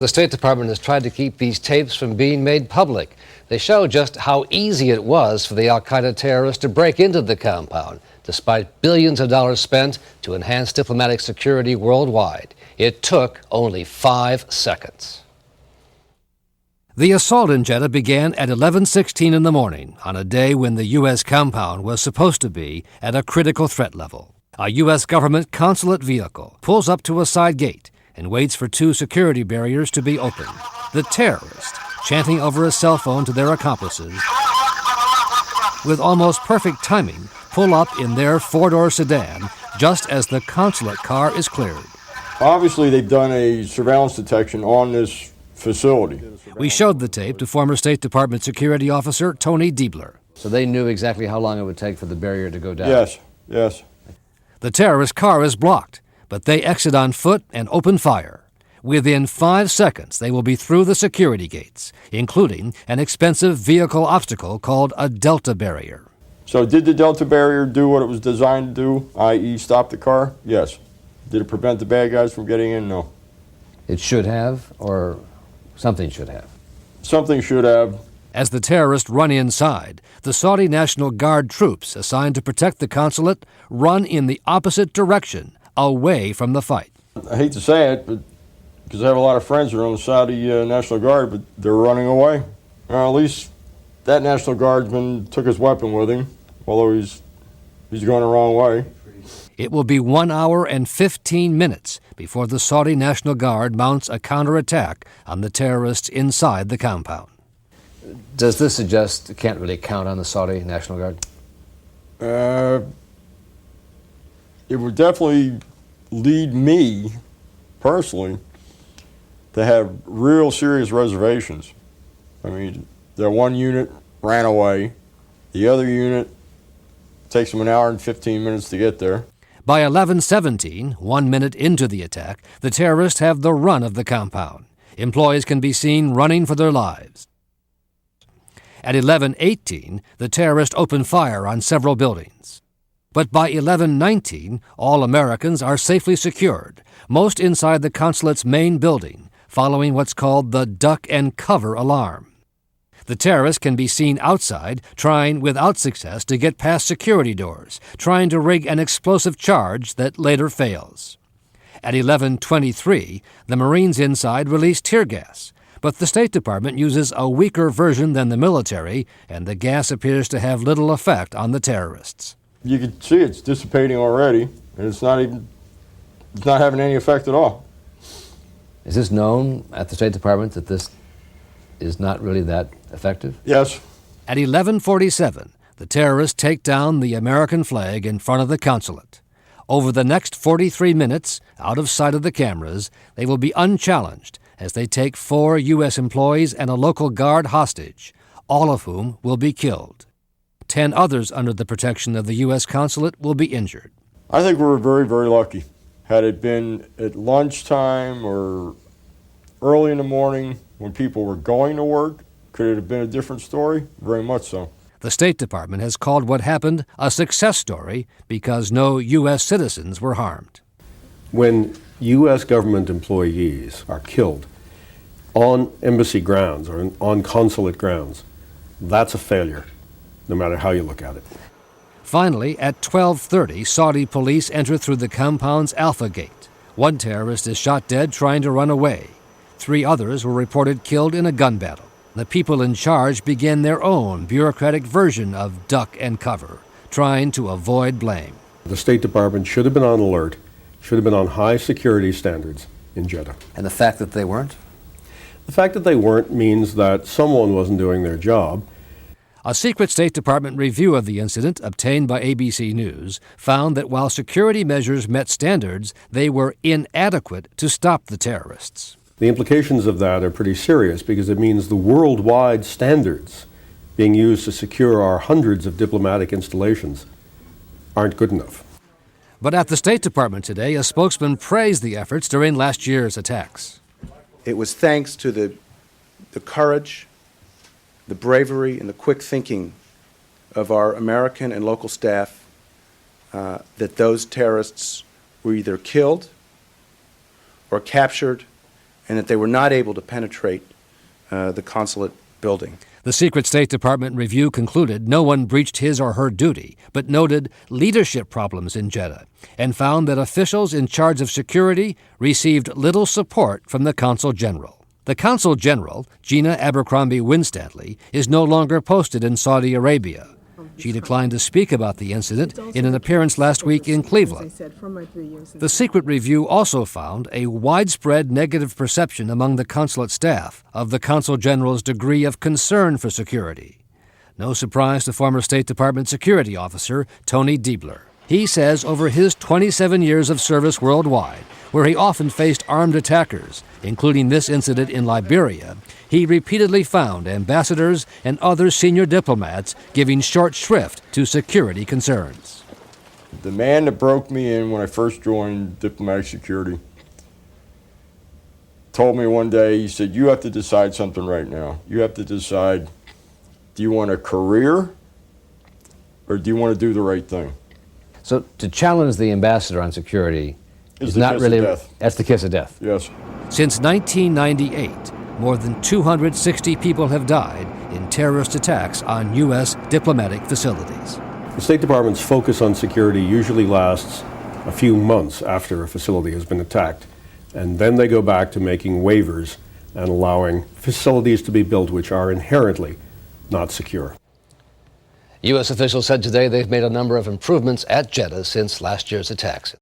The State Department has tried to keep these tapes from being made public. They show just how easy it was for the al-Qaeda terrorists to break into the compound, despite billions of dollars spent to enhance diplomatic security worldwide. It took only 5 seconds. The assault in Jeddah began at 11:16 in the morning on a day when the U.S. compound was supposed to be at a critical threat level. A U.S. government consulate vehicle pulls up to a side gate and waits for 2 security barriers to be opened. The terrorists, chanting over a cell phone to their accomplices, with almost perfect timing, pull up in their 4-door sedan just as the consulate car is cleared. Obviously, they've done a surveillance detection on this facility. We showed the tape to former State Department Security Officer Tony Diebler. So they knew exactly how long it would take for the barrier to go down? Yes, yes. The terrorist car is blocked, but they exit on foot and open fire. Within 5 seconds, they will be through the security gates, including an expensive vehicle obstacle called a Delta barrier. So did the Delta barrier do what it was designed to do, i.e. stop the car? Yes. Did it prevent the bad guys from getting in? No. It should have, or something should have? Something should have. As the terrorists run inside, the Saudi National Guard troops assigned to protect the consulate run in the opposite direction, away from the fight. I hate to say it, but because I have a lot of friends who are on the Saudi National Guard, but they're running away. Or at least that National Guardsman took his weapon with him, although he's going the wrong way. It will be 1 hour and 15 minutes before the Saudi National Guard mounts a counterattack on the terrorists inside the compound. Does this suggest you can't really count on the Saudi National Guard? It would definitely lead me, personally, to have real serious reservations. I mean, that one unit ran away. The other unit takes them 1 hour and 15 minutes to get there. By 11:17, 1 minute into the attack, the terrorists have the run of the compound. Employees can be seen running for their lives. At 11:18, the terrorists open fire on several buildings. But by 11:19, all Americans are safely secured, most inside the consulate's main building, following what's called the duck and cover alarm. The terrorists can be seen outside, trying without success to get past security doors, trying to rig an explosive charge that later fails. At 11:23, the Marines inside release tear gas, but the State Department uses a weaker version than the military, and the gas appears to have little effect on the terrorists. You can see it's dissipating already, and it's not having any effect at all. Is this known at the State Department that this is not really that effective? Yes. At 11:47, the terrorists take down the American flag in front of the consulate. Over the next 43 minutes, out of sight of the cameras, they will be unchallenged as they take 4 U.S. employees and a local guard hostage, all of whom will be killed. 10 others under the protection of the U.S. consulate will be injured. I think we were very, very lucky. Had it been at lunchtime or early in the morning when people were going to work, could it have been a different story? Very much so. The State Department has called what happened a success story because no U.S. citizens were harmed. When U.S. government employees are killed on embassy grounds or on consulate grounds, that's a failure, no matter how you look at it. Finally, at 12:30, Saudi police enter through the compound's Alpha Gate. 1 terrorist is shot dead trying to run away. 3 others were reported killed in a gun battle. The people in charge begin their own bureaucratic version of duck and cover, trying to avoid blame. The State Department should have been on alert, should have been on high security standards in Jeddah. And the fact that they weren't? The fact that they weren't means that someone wasn't doing their job. A secret State Department review of the incident, obtained by ABC News, found that while security measures met standards, they were inadequate to stop the terrorists. The implications of that are pretty serious because it means the worldwide standards being used to secure our hundreds of diplomatic installations aren't good enough. But at the State Department today, a spokesman praised the efforts during last year's attacks. It was thanks to the courage, the bravery, and the quick thinking of our American and local staff that those terrorists were either killed or captured and that they were not able to penetrate the consulate building. The secret State Department review concluded no one breached his or her duty, but noted leadership problems in Jeddah and found that officials in charge of security received little support from the Consul General. The Consul General, Gina Abercrombie Winstanley, is no longer posted in Saudi Arabia. She declined to speak about the incident in an appearance last week in Cleveland. The secret review also found a widespread negative perception among the consulate staff of the Consul General's degree of concern for security. No surprise to former State Department security officer Tony Diebler. He says over his 27 years of service worldwide, where he often faced armed attackers, including this incident in Liberia, he repeatedly found ambassadors and other senior diplomats giving short shrift to security concerns. The man that broke me in when I first joined diplomatic security told me one day, he said, you have to decide something right now. You have to decide, do you want a career or do you want to do the right thing? So to challenge the ambassador on security Is is the not kiss of really, death. that's the kiss of death. Yes. Since 1998, more than 260 people have died in terrorist attacks on U.S. diplomatic facilities. The State Department's focus on security usually lasts a few months after a facility has been attacked, and then they go back to making waivers and allowing facilities to be built which are inherently not secure. U.S. officials said today they've made a number of improvements at Jeddah since last year's attacks.